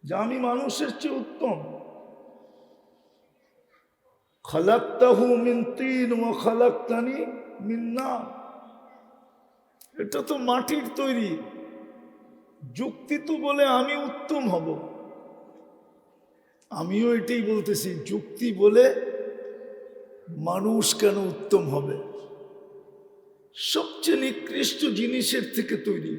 যে আমি মানুষের চেয়ে উত্তম। খালাকতাহু মিন তিন ওয়া খালাকতানি মিন নার, এটা তো মাটির তৈরি। যুক্তি তো বলে আমি উত্তম হব, আমিও এটাই বলতেছি, যুক্তি বলে মানুষ কেন উত্তম হবে? সবচেয়ে নিকৃষ্ট জিনিসের থেকে তৈরি।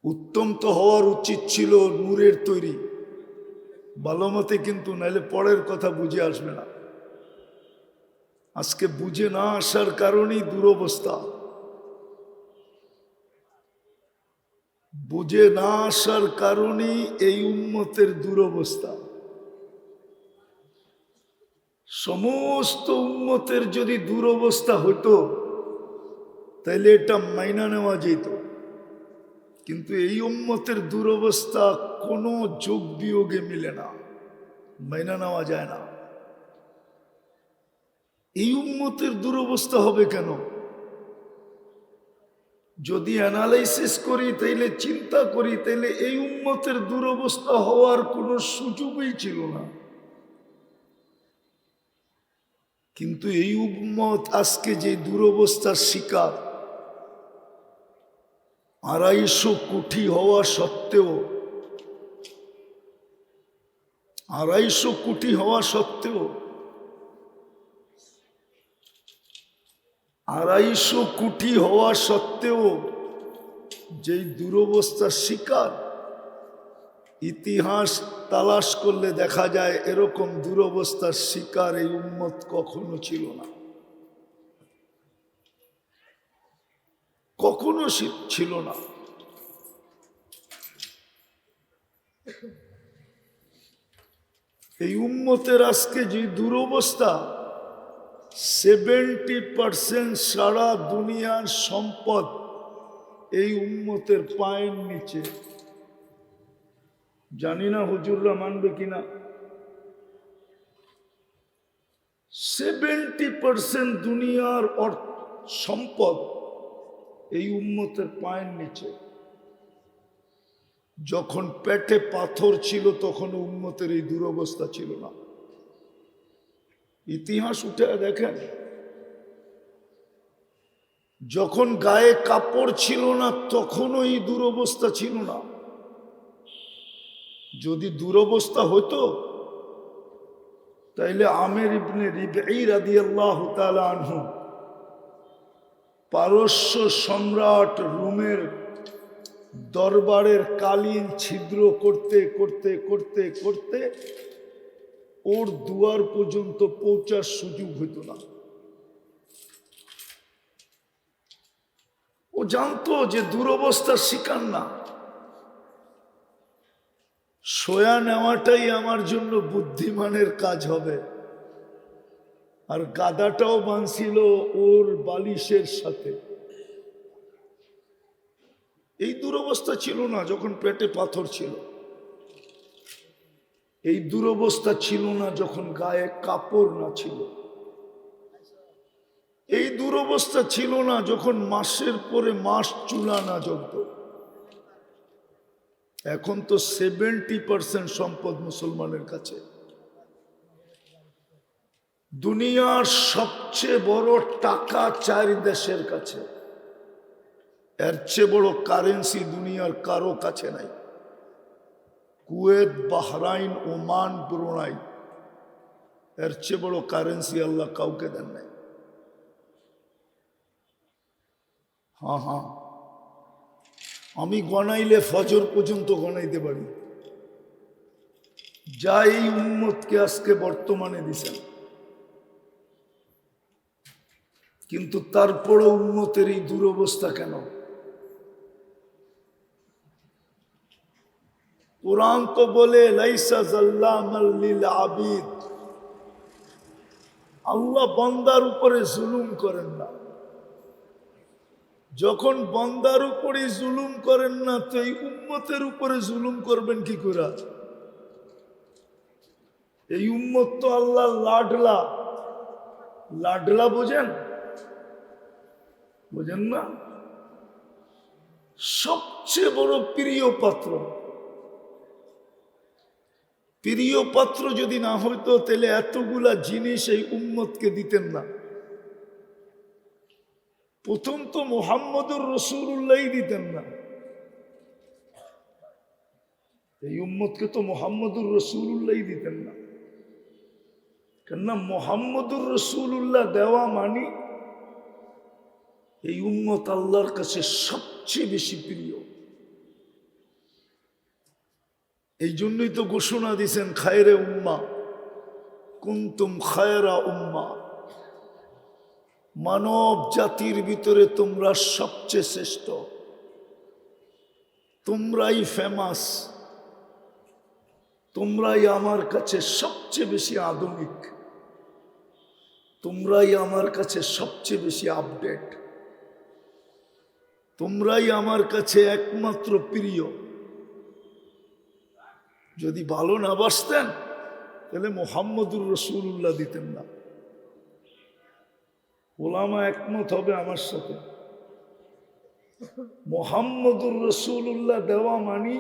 উত্তম তো হওয়ার উচিত ছিল নূরের তৈরি, ভালো মতে, কিন্তু নাইলে পরের কথা বুঝে আসবে না। আজকে বুঝে না আসার কারণেই দুরবস্থা, বুঝে না আসার কারণেই এই উম্মতের দুরবস্থা। সমস্ত উম্মতের যদি দুরবস্থা হতো তাইলে এটা মাইনা নেওয়া যেত, কিন্তু এই উম্মতের দুরবস্থা কোনো যোগ বিয়োগে মিলে না, মাইনা নেওয়া যায় না। এই উম্মতের দুরবস্থা হবে কেন? যদি অ্যানালাইসিস করি, তাইলে চিন্তা করি, তাইলে এই উম্মতের দুরবস্থা হওয়ার কোনো সুযোগই ছিল না। কিন্তু এই উম্মত আজকে যে দুরবস্থার শিকার, 250 কোটি হওয়া সত্ত্বেও, 250 কোটি হওয়া সত্ত্বেও, 250 কোটি হওয়া সত্ত্বেও যেই দুরবস্থার শিকার, ইতিহাস তালাশ করলে দেখা যায় এরকম দুরবস্থার শিকার এই উম্মত কখনো ছিল না, কখনো ছিল না। এই উম্মতের আজকে যে দুরবস্থা, 70% সারা দুনিয়ার সম্পদ এই উম্মতের পায়ের নিচে। জানি না হুজুররা মানবে কিনা, 70% দুনিয়ার সম্পদ এই উম্মতের পায়ের নিচে। যখন পেটে পাথর ছিল তখন উম্মতের এই দুরবস্থা ছিল না। ইতিহাস উঠে দেখেন, যখন গায়ে কাপড় ছিল না তখনও এই দুরবস্থা ছিল না। যদি দুরবস্থা হতো তাইলে আমের ইবনে রিবঈ রাদিয়াল্লাহু তাআলা আনহু, পারস্য সম্রাট রোমের দরবারের কালীন ছিদ্র করতে করতে করতে করতে ওর দুয়ার পর্যন্ত পৌঁছার সুযোগ হতো না। ও জানতো যে দুরবস্থার শিকার না, সোয়া নেওয়াটাই আমার জন্য বুদ্ধিমানের কাজ হবে। আর গাদাটাও বাঁধছিল ওর বালিশের সাথে। এই দুরবস্থা ছিল না যখন পেটে পাথর ছিল, এই দুরবস্থা ছিল না যখন গায়ে কাপড় না ছিল, এই দুরবস্থা ছিল না যখন মাসের পরে মাস চুলা না জ্বলত। এখন তো 70% সম্পদ মুসলমানের কাছে। দুনিয়ার সবচেয়ে বড় টাকা 4 দেশের কাছে, এর চেয়ে বড় কারেন্সি দুনিয়ার কারো কাছে নাই। কুয়েত, বাহরাইন, ওমান, ব্রুনাই, এর চেয়ে বড় কারেন্সি আল্লাহ কাউকে দেন নাই। হ্যাঁ হ্যাঁ, আমি গনাইলে ফজর পর্যন্ত গনাইতে পারি, যা এই উম্মতকে আজকে বর্তমানে দিছেন। কিন্তু তারপরে উম্মতের এই দুরবস্থা কেন? কুরআন তো বলে লাইসা যাল্লামাল লিল আবিদ, আল্লাহ বান্দার উপরে জুলুম করেন না। যখন বান্দার উপরে জুলুম করেন না, তো এই উম্মতের উপরে জুলুম করবেন কি করে? এই উম্মত তো আল্লাহ লাডলা। লাডলা বোঝেন? বোঝেন না? সবচেয়ে বড় প্রিয় পাত্র। প্রিয় পাত্র যদি না হইতো তাহলে এতগুলা জিনিস এই উম্মতকে দিতেন না। প্রথম তো মুহাম্মদুর রাসূলুল্লাহ দিতেন না, এই উম্মতকে তো মুহাম্মদুর রাসূলুল্লাহ দিতেন না। কেননা মুহাম্মদুর রাসূলুল্লাহ দেওয়া মানি এই উম্মত আল্লাহর কাছে সবচেয়ে বেশি প্রিয়। এই জন্যই তো ঘোষণা দিয়েছেন খায়রে উম্মা কুনতুম খায়রা উম্মা, মানব জাতির ভিতরে তোমরা সবচেয়ে শ্রেষ্ঠ, তোমরাই ফেমাস, তোমরাই আমার কাছে সবচেয়ে বেশি আধুনিক, তোমরাই আমার কাছে সবচেয়ে বেশি আপডেট, তোমরাই আমার কাছে একমাত্র প্রিয়। যদি ভালো না বাসতেন তাহলে মুহাম্মদুর রাসূলুল্লাহ দিতেন না। ওলামা একমত হবে আমার সাথে, মুহাম্মদুর রাসূলুল্লাহ দেওয়া মানি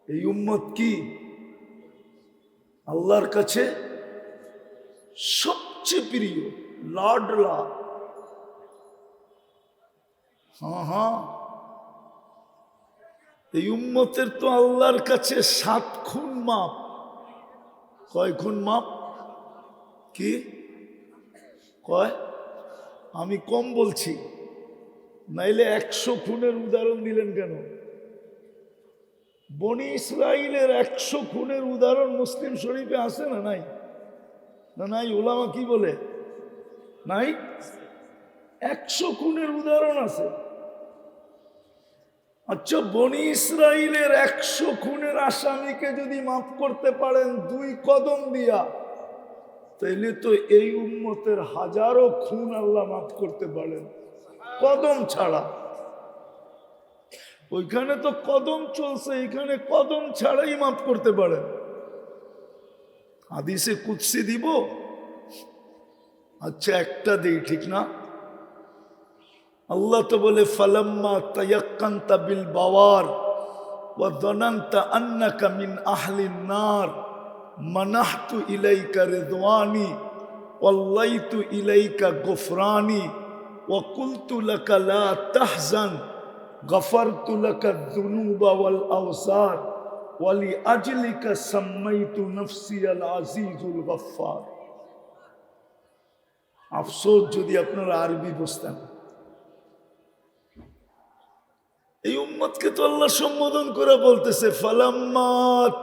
এই উম্মত কি আল্লাহর কাছে সবচেয়ে প্রিয়, লাডলা। হ্যাঁ, এই উম্মতের তো আল্লাহর কাছে 7 খুন মাপ। কয় খুন মাপ? কি কয়? আমি কম বলছি, নাইলে 100 খুনের উদাহরণ দিলেন কেন? বনি ইসরাইলের 100 খুনের উদাহরণ মুসলিম শরীফে আছে না নাই? না নাই? ওলামা কি বলে নাই? 100 খুনের উদাহরণ আছে। আচ্ছা, বনি ইসরাইলের 100 খুনের আসামিকে যদি মাফ করতে পারেন 2 কদম দিয়া, তাইলে তো এই উম্মতের হাজারো খুন আল্লাহ মাফ করতে পারেন কদম ছাড়া। ওইখানে তো কদম চলছে, এখানে কদম ছাড়াই মাফ করতে পারেন। হাদিসে কুদসি দিব? আচ্ছা, একটা দেই, ঠিক না? আল্লাহ তো বলে ফালাম্মা তায়াক্কানতা বিল বাওয়ার ওয়া যানানতা আন্নাকা মিন আহলিন নার মানাহতু ইলাইকা রিদওয়ানি ওয়াল্লাইতু ইলাইকা গফরানি ওয়া কুলতু লাকা লা তাহজান গফারতু লাকা যুনুবা ওয়াল আওসার ওয়া লিআজলিকা সাম্মাইতু নফসি আল আজিজুল গফফার। আফসোস যদি আপনারা আরবি বুঝতেন। এই উম্মতকে তো আল্লাহ সম্বোধন করে বলতেছে ফালাম্মা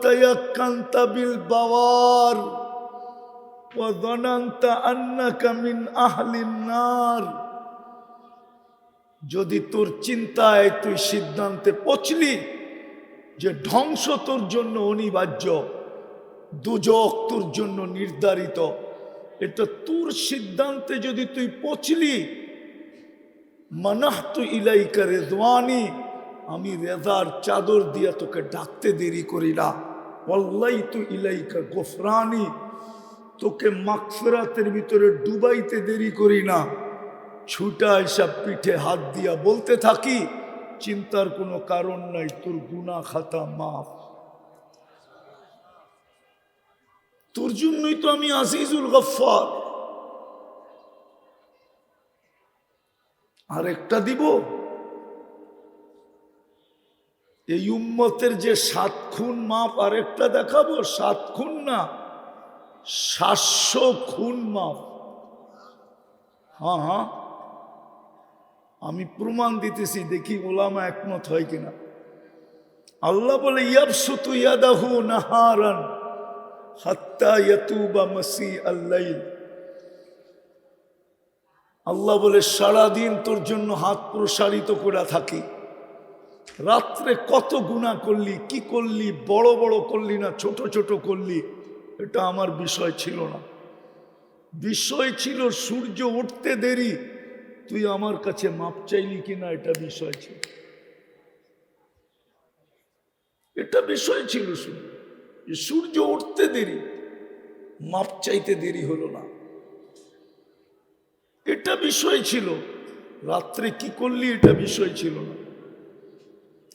তায়াক্কানতা বিল বাওয়ার ওয়া যানানতা আন্নাকা মিন আহলিন নার। যদি তোর চিন্তায় তুই সিদ্ধান্তে পৌঁছলি যে ধ্বংস তোর জন্য অনিবার্য, দুজক তোর জন্য নির্ধারিত, এটা তোর সিদ্ধান্তে যদি তুই পৌঁছলি, মানাহতু ইলাইকা রিদওয়ানি, আমি রেজার চাদর দিয়া তোকে ডাকতে দেরি করি না, ওয়াল্লাইতু ইলাইকা গফরানি, তোকে মাগফিরাতের ভিতরে ডুবাইতে দেরি করি না। ছুটা এসব পিঠে হাত দিয়া বলতে থাকি চিন্তার কোনো কারণ নাই, তোর গুনাহ খাতা মাফ। তোর জন্যই তো আমি আজিজুল গফফার। আর একটা দিব, এই উম্মতের যে 7 খুন মাপ, আর একটা দেখাবো। 7 খুন না, 700 খুন মাপ। হ্যাঁ, আমি প্রমাণ দিতেছি, দেখি ওলামা একমত হয় কিনা। আল্লাহ বলে ইয়াবসুতু ইয়াদাহু নাহারান হাত্তা ইয়াতুবা মাসি আল-লাইল। আল্লাহ বলে সারাদিন তোর জন্য হাত প্রসারিত করে থাকি, রাত্রে কত গুনাহ করলি, কি করলি, বড় বড় করলি না ছোট ছোট করলি, এটা আমার বিষয় ছিল না। বিষয় ছিল সূর্য উঠতে দেরি, তুই আমার কাছে মাপ চাইলি কিনা, এটা বিষয় ছিল। এটা বিষয় ছিল শুধু সূর্য উঠতে দেরি, মাপ চাইতে দেরি হলো না, এটা বিষয় ছিল। রাত্রে কি করলি এটা বিষয় ছিল না।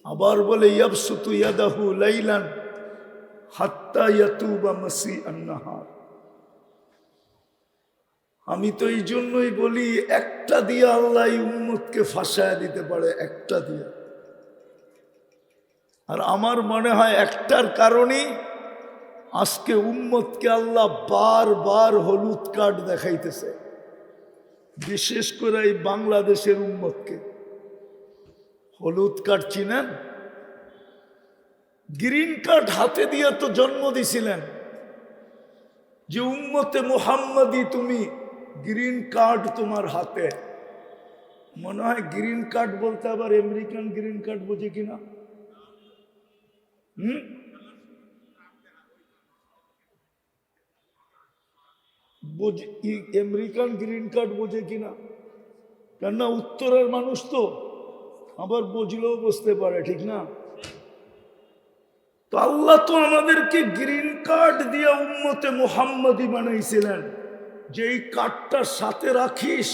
আবার বলে ইয়াবসুতু ইয়াদাহু লাইলান হাত্তা ইয়াতুবা মাসিআন নাহার। আমি তো এই জন্যই বলি একটা দিয়ে আল্লাহ এই উম্মতকে ফাঁসায় দিতে পারে, একটা দিয়ে। আর আমার মনে হয় একটার কারণেই আজকে উম্মতকে আল্লাহ বারবার হলুদ কার্ড দেখাইতেছে, বিশেষ করে এই বাংলাদেশের উম্মতকে। হলুদ কার্ড চিনেন? গ্রিন কার্ড হাতে দিয়ে তো জন্ম দিছিলেন যে উম্মতে মুহাম্মাদি তুমি, গ্রিন কার্ড তোমার হাতে। মনে হয় গ্রিন কার্ড বলতে আবার আমেরিকান গ্রিন কার্ড বোঝে কিনা? আমেরিকান গ্রিন কার্ড বোঝে কিনা? কেননা উত্তরের মানুষ তো, আবার বুঝলেও বুঝতে পারে, ঠিক না? তো আল্লাহ তো আমাদেরকে গ্রিন কার্ড দিয়ে উম্মতে মুহাম্মাদি বানাইছিলেন, যে এই কার্ডটার সাথে রাখিস,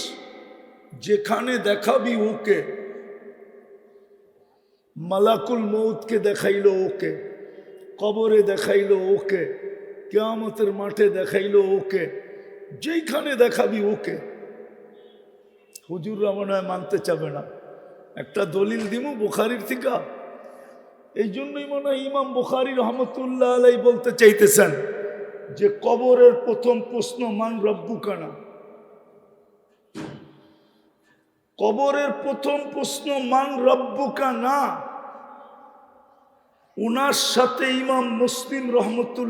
যেখানে দেখাবি ওকে। মালাকুল মউতকে দেখাইলো ওকে, কবরে দেখাইলো ওকে, কিয়ামতের মাঠে দেখাইলো ওকে, যেইখানে দেখাবি ওকে। হুজুররা মনে হয় মানতে চাবে না। একটা দলিল দিমু বুখারীর থেকে। এই জন্যই মনে হয় ইমাম বুখারী রহমতুল্লাহ আলাই বলতে চাইতেছেন যে কবরের প্রথম প্রশ্ন মান রব্বুকা না। কবরের প্রথম প্রশ্ন মান রব্বুকা না। উনার সাথে ইমাম মুসলিম রহমতুল্লাহ